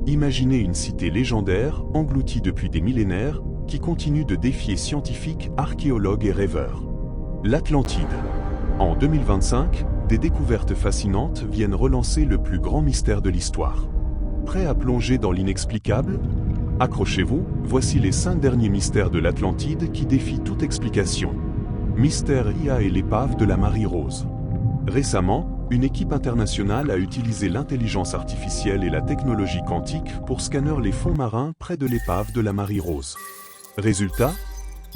Imaginez une cité légendaire, engloutie depuis des millénaires, qui continue de défier scientifiques, archéologues et rêveurs. L'Atlantide. En 2025, des découvertes fascinantes viennent relancer le plus grand mystère de l'histoire. Prêt à plonger dans l'inexplicable? Accrochez-vous, voici les 5 derniers mystères de l'Atlantide qui défient toute explication. Mystère IA et l'épave de la Marie Rose. Récemment, une équipe internationale a utilisé l'intelligence artificielle et la technologie quantique pour scanner les fonds marins près de l'épave de la Marie Rose. Résultat?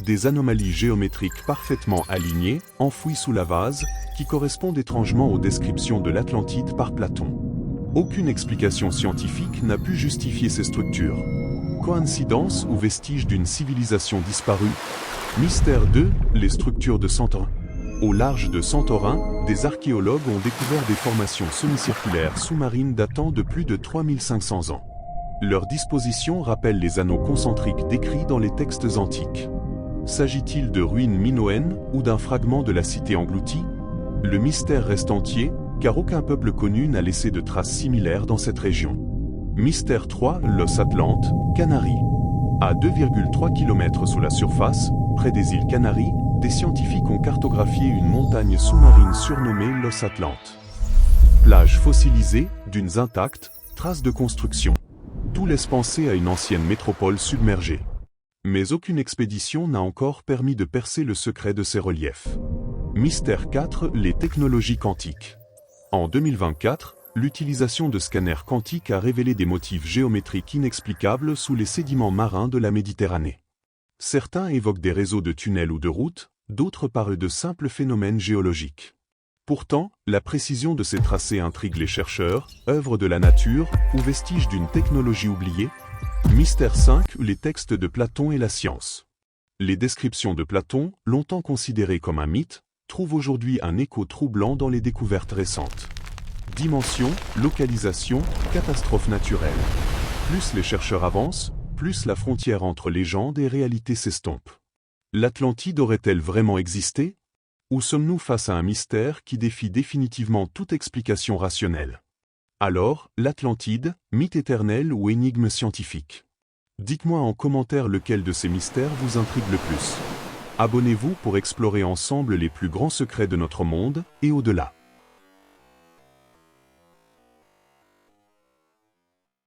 Des anomalies géométriques parfaitement alignées, enfouies sous la vase, qui correspondent étrangement aux descriptions de l'Atlantide par Platon. Aucune explication scientifique n'a pu justifier ces structures. Coïncidence ou vestige d'une civilisation disparue? Mystère 2, les structures de Santorin. Au large de Santorin, des archéologues ont découvert des formations semi-circulaires sous-marines datant de plus de 3500 ans. Leur disposition rappelle les anneaux concentriques décrits dans les textes antiques. S'agit-il de ruines minoennes ou d'un fragment de la cité engloutie? Le mystère reste entier, car aucun peuple connu n'a laissé de traces similaires dans cette région. Mystère 3, Los Atlantes, Canaries. À 2,3 km sous la surface, près des îles Canaries, des scientifiques ont cartographié une montagne sous-marine surnommée Los Atlantes. Plage fossilisée, dunes intactes, traces de construction. Tout laisse penser à une ancienne métropole submergée. Mais aucune expédition n'a encore permis de percer le secret de ces reliefs. Mystère 4, les technologies quantiques. En 2024, l'utilisation de scanners quantiques a révélé des motifs géométriques inexplicables sous les sédiments marins de la Méditerranée. Certains évoquent des réseaux de tunnels ou de routes, d'autres parlent de simples phénomènes géologiques. Pourtant, la précision de ces tracés intrigue les chercheurs, œuvres de la nature ou vestiges d'une technologie oubliée. Mystère 5, les textes de Platon et la science. Les descriptions de Platon, longtemps considérées comme un mythe, trouvent aujourd'hui un écho troublant dans les découvertes récentes. Dimension, localisation, catastrophe naturelle. Plus les chercheurs avancent, plus la frontière entre légende et réalité s'estompe. L'Atlantide aurait-elle vraiment existé? Ou sommes-nous face à un mystère qui défie définitivement toute explication rationnelle? Alors, l'Atlantide, mythe éternel ou énigme scientifique? Dites-moi en commentaire lequel de ces mystères vous intrigue le plus. Abonnez-vous pour explorer ensemble les plus grands secrets de notre monde et au-delà.